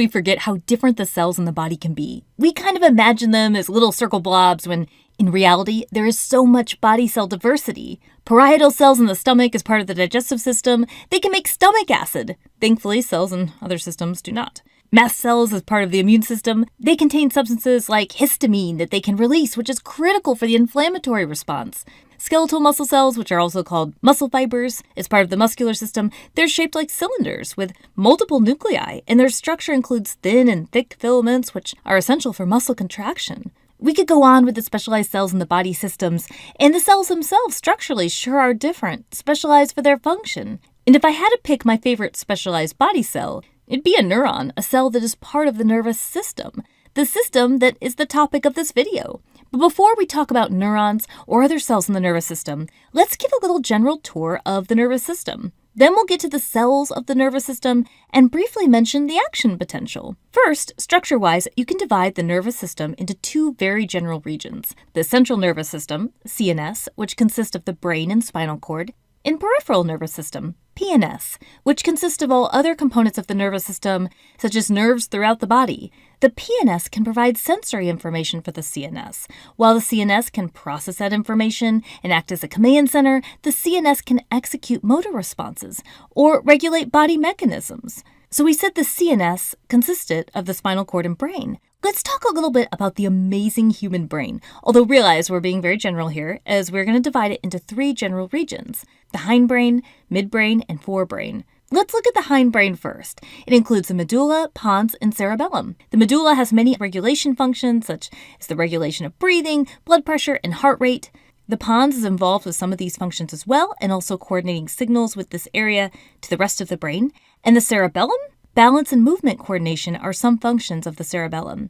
we forget how different the cells in the body can be. We kind of imagine them as little circle blobs when, in reality, there is so much body cell diversity. Parietal cells in the stomach, as part of the digestive system, they can make stomach acid. Thankfully, cells in other systems do not. Mast cells, as part of the immune system, they contain substances like histamine that they can release, which is critical for the inflammatory response. Skeletal muscle cells, which are also called muscle fibers, as part of the muscular system, they're shaped like cylinders with multiple nuclei, and their structure includes thin and thick filaments, which are essential for muscle contraction. We could go on with the specialized cells in the body systems, and the cells themselves structurally sure are different, specialized for their function. And if I had to pick my favorite specialized body cell, it'd be a neuron, a cell that is part of the nervous system, the system that is the topic of this video. But before we talk about neurons or other cells in the nervous system, let's give a little general tour of the nervous system. Then we'll get to the cells of the nervous system and briefly mention the action potential. First, structure-wise, you can divide the nervous system into two very general regions: the central nervous system, CNS, which consists of the brain and spinal cord, and peripheral nervous system, PNS, which consists of all other components of the nervous system, such as nerves throughout the body. The PNS can provide sensory information for the CNS. While the CNS can process that information and act as a command center, the CNS can execute motor responses or regulate body mechanisms. So we said the CNS consisted of the spinal cord and brain. Let's talk a little bit about the amazing human brain, although realize we're being very general here, as we're going to divide it into three general regions: the hindbrain, midbrain, and forebrain. Let's look at the hindbrain first. It includes the medulla, pons, and cerebellum. The medulla has many regulation functions, such as the regulation of breathing, blood pressure, and heart rate. The pons is involved with some of these functions as well, and also coordinating signals with this area to the rest of the brain. And the cerebellum? Balance and movement coordination are some functions of the cerebellum.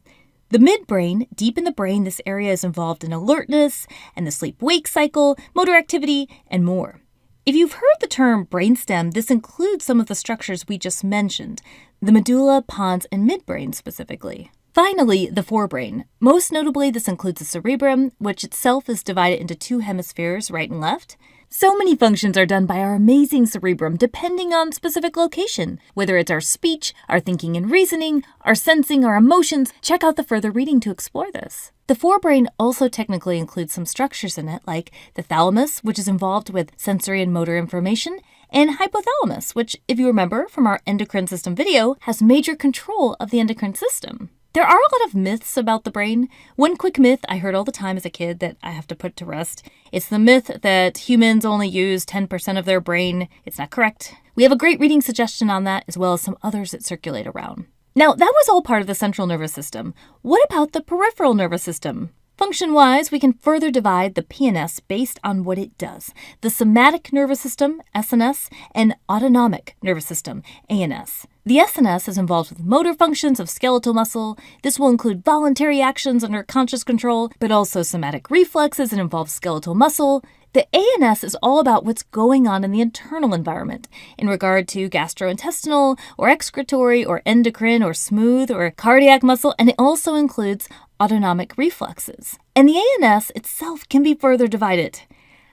The midbrain, deep in the brain, this area is involved in alertness and the sleep-wake cycle, motor activity, and more. If you've heard the term brainstem, this includes some of the structures we just mentioned, the medulla, pons, and midbrain specifically. Finally, the forebrain. Most notably, this includes the cerebrum, which itself is divided into two hemispheres, right and left. So many functions are done by our amazing cerebrum depending on specific location, whether it's our speech, our thinking and reasoning, our sensing, our emotions. Check out the further reading to explore this. The forebrain also technically includes some structures in it, like the thalamus, which is involved with sensory and motor information, and hypothalamus, which, if you remember from our endocrine system video, has major control of the endocrine system. There are a lot of myths about the brain. One quick myth I heard all the time as a kid that I have to put to rest. It's the myth that humans only use 10% of their brain. It's not correct. We have a great reading suggestion on that, as well as some others that circulate around. Now, that was all part of the central nervous system. What about the peripheral nervous system? Function-wise, we can further divide the PNS based on what it does: the somatic nervous system, SNS, and autonomic nervous system, ANS. The SNS is involved with motor functions of skeletal muscle. This will include voluntary actions under conscious control, but also somatic reflexes that involve skeletal muscle. The ANS is all about what's going on in the internal environment in regard to gastrointestinal or excretory or endocrine or smooth or cardiac muscle, and it also includes autonomic reflexes. And the ANS itself can be further divided.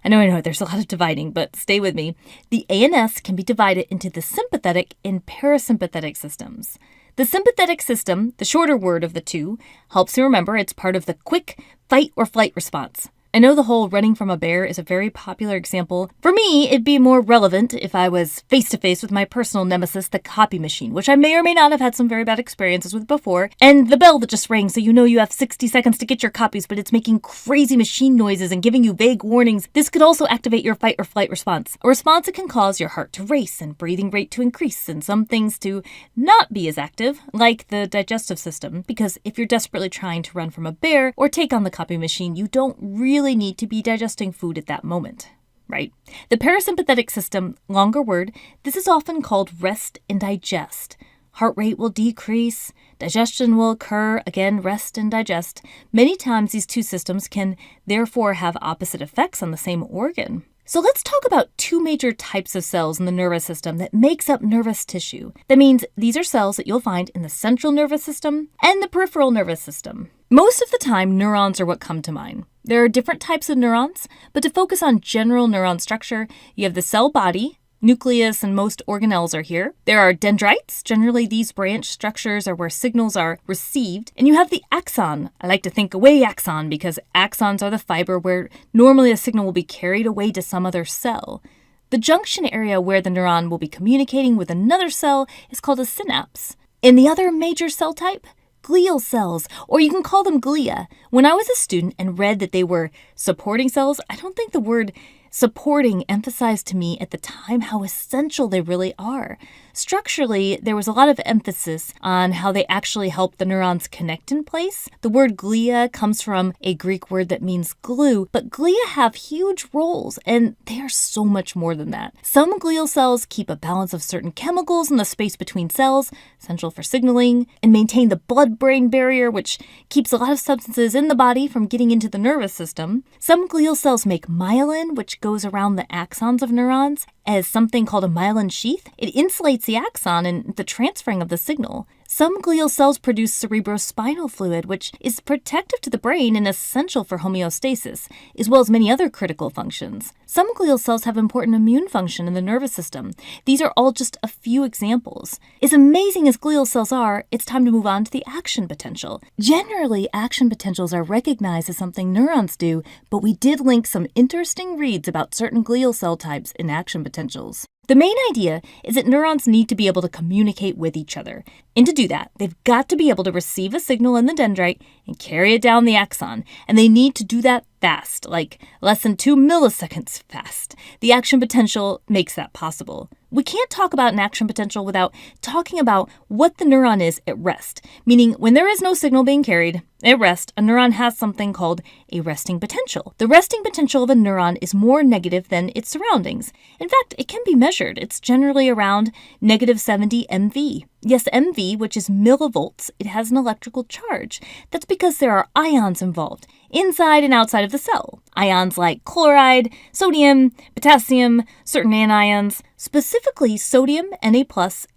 I know, there's a lot of dividing, but stay with me. The ANS can be divided into the sympathetic and parasympathetic systems. The sympathetic system, the shorter word of the two, helps you remember it's part of the quick fight or flight response. I know the whole running from a bear is a very popular example. For me, it'd be more relevant if I was face-to-face with my personal nemesis, the copy machine, which I may or may not have had some very bad experiences with before, and the bell that just rang so you know you have 60 seconds to get your copies, but it's making crazy machine noises and giving you vague warnings. This could also activate your fight or flight response, a response that can cause your heart to race and breathing rate to increase and some things to not be as active, like the digestive system, because if you're desperately trying to run from a bear or take on the copy machine, you don't really need to be digesting food at that moment, right? The parasympathetic system, longer word, this is often called rest and digest. Heart rate will decrease, digestion will occur, again, rest and digest. Many times these two systems can therefore have opposite effects on the same organ. So let's talk about two major types of cells in the nervous system that makes up nervous tissue. That means these are cells that you'll find in the central nervous system and the peripheral nervous system. Most of the time, neurons are what come to mind. There are different types of neurons, but to focus on general neuron structure, you have the cell body, nucleus and most organelles are here. There are dendrites. Generally, these branch structures are where signals are received. And you have the axon. I like to think away axon because axons are the fiber where normally a signal will be carried away to some other cell. The junction area where the neuron will be communicating with another cell is called a synapse. In the other major cell type, glial cells, or you can call them glia. When I was a student and read that they were supporting cells, I don't think the word supporting emphasized to me at the time how essential they really are. Structurally, there was a lot of emphasis on how they actually help the neurons connect in place. The word glia comes from a Greek word that means glue, but glia have huge roles, and they are so much more than that. Some glial cells keep a balance of certain chemicals in the space between cells, essential for signaling, and maintain the blood-brain barrier, which keeps a lot of substances in the body from getting into the nervous system. Some glial cells make myelin, which goes around the axons of neurons as something called a myelin sheath. It insulates the axon and the transferring of the signal. Some glial cells produce cerebrospinal fluid, which is protective to the brain and essential for homeostasis, as well as many other critical functions. Some glial cells have important immune function in the nervous system. These are all just a few examples. As amazing as glial cells are, it's time to move on to the action potential. Generally, action potentials are recognized as something neurons do, but we did link some interesting reads about certain glial cell types in action potentials. The main idea is that neurons need to be able to communicate with each other. And to do that, they've got to be able to receive a signal in the dendrite and carry it down the axon. And they need to do that fast, like less than 2 milliseconds fast. The action potential makes that possible. We can't talk about an action potential without talking about what the neuron is at rest, meaning when there is no signal being carried, at rest, a neuron has something called a resting potential. The resting potential of a neuron is more negative than its surroundings. In fact, it can be measured. It's generally around negative 70 MV. Yes, MV, which is millivolts, it has an electrical charge. That's because there are ions involved, inside and outside of the cell. Ions like chloride, sodium, potassium, certain anions. Specifically, sodium, Na+,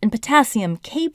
and potassium, K+,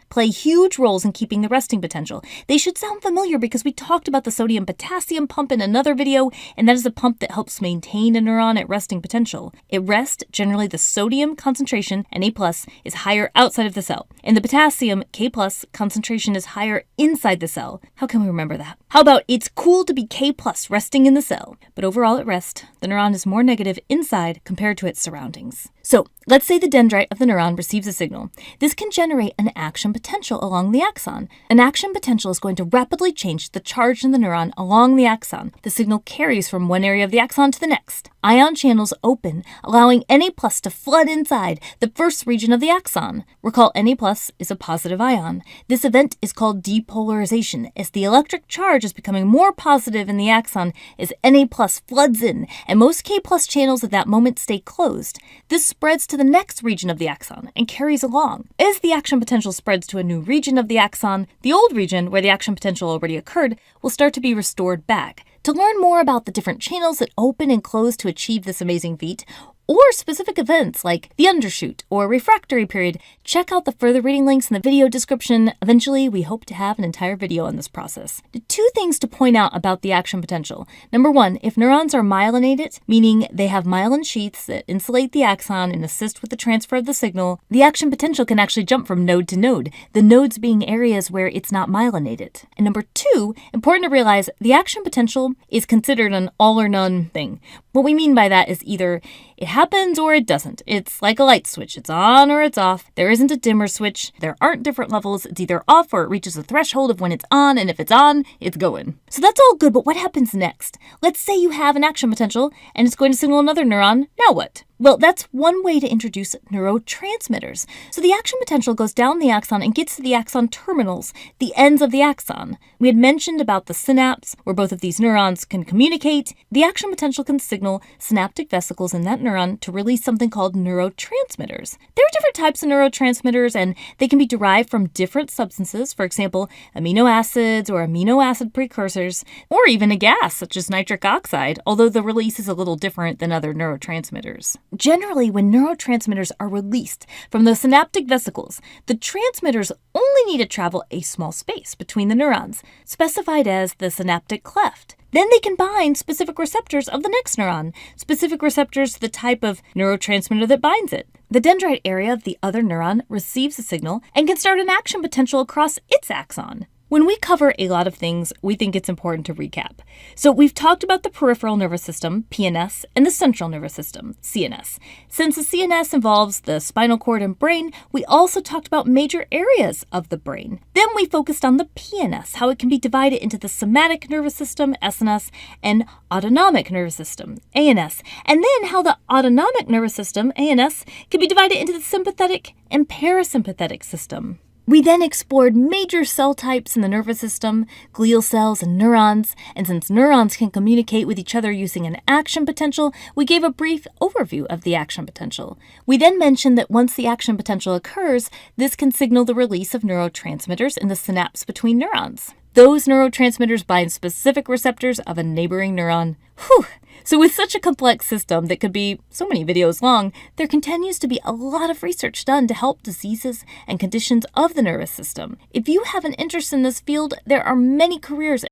play huge roles in keeping the resting potential. They should sound familiar because we talked about the sodium-potassium pump in another video, and that is a pump that helps maintain a neuron at resting potential. At rest, generally the sodium concentration, Na+, is higher outside of the cell, and the potassium, K+, concentration is higher inside the cell. How can we remember that? How about it's cool to be K+ resting in the cell, but overall at rest, the neuron is more negative inside compared to its surroundings. So, let's say the dendrite of the neuron receives a signal. This can generate an action potential along the axon. An action potential is going to rapidly change the charge in the neuron along the axon. The signal carries from one area of the axon to the next. Ion channels open, allowing Na+ to flood inside the first region of the axon. Recall Na+ is a positive ion. This event is called depolarization, as the electric charge is becoming more positive in the axon as Na+ floods in, and most K+ channels at that moment stay closed. This spreads to the next region of the axon and carries along. As the action potential spreads to a new region of the axon, the old region where the action potential already occurred will start to be restored back. To learn more about the different channels that open and close to achieve this amazing feat, or specific events like the undershoot or refractory period, check out the further reading links in the video description. Eventually, we hope to have an entire video on this process. The 2 things to point out about the action potential. Number 1, if neurons are myelinated, meaning they have myelin sheaths that insulate the axon and assist with the transfer of the signal, the action potential can actually jump from node to node, the nodes being areas where it's not myelinated. And number 2, important to realize, the action potential is considered an all or none thing. What we mean by that is either it happens or it doesn't. It's like a light switch. It's on or it's off. There isn't a dimmer switch. There aren't different levels. It's either off or it reaches a threshold of when it's on, and if it's on, it's going. So that's all good, but what happens next? Let's say you have an action potential and it's going to signal another neuron. Now what? Well, that's one way to introduce neurotransmitters. So the action potential goes down the axon and gets to the axon terminals, the ends of the axon. We had mentioned about the synapse, where both of these neurons can communicate. The action potential can signal synaptic vesicles in that neuron to release something called neurotransmitters. There are different types of neurotransmitters, and they can be derived from different substances, for example, amino acids or amino acid precursors, or even a gas such as nitric oxide, although the release is a little different than other neurotransmitters. Generally, when neurotransmitters are released from the synaptic vesicles, the transmitters only need to travel a small space between the neurons, specified as the synaptic cleft. Then they can bind specific receptors of the next neuron, specific receptors to the type of neurotransmitter that binds it. The dendrite area of the other neuron receives the signal and can start an action potential across its axon. When we cover a lot of things, we think it's important to recap. So we've talked about the peripheral nervous system, PNS, and the central nervous system, CNS. Since the CNS involves the spinal cord and brain, we also talked about major areas of the brain. Then we focused on the PNS, how it can be divided into the somatic nervous system, SNS, and autonomic nervous system, ANS. And then how the autonomic nervous system, ANS, can be divided into the sympathetic and parasympathetic system. We then explored major cell types in the nervous system, glial cells and neurons, and since neurons can communicate with each other using an action potential, we gave a brief overview of the action potential. We then mentioned that once the action potential occurs, this can signal the release of neurotransmitters in the synapse between neurons. Those neurotransmitters bind specific receptors of a neighboring neuron. Whew! So with such a complex system that could be so many videos long, there continues to be a lot of research done to help diseases and conditions of the nervous system. If you have an interest in this field, there are many careers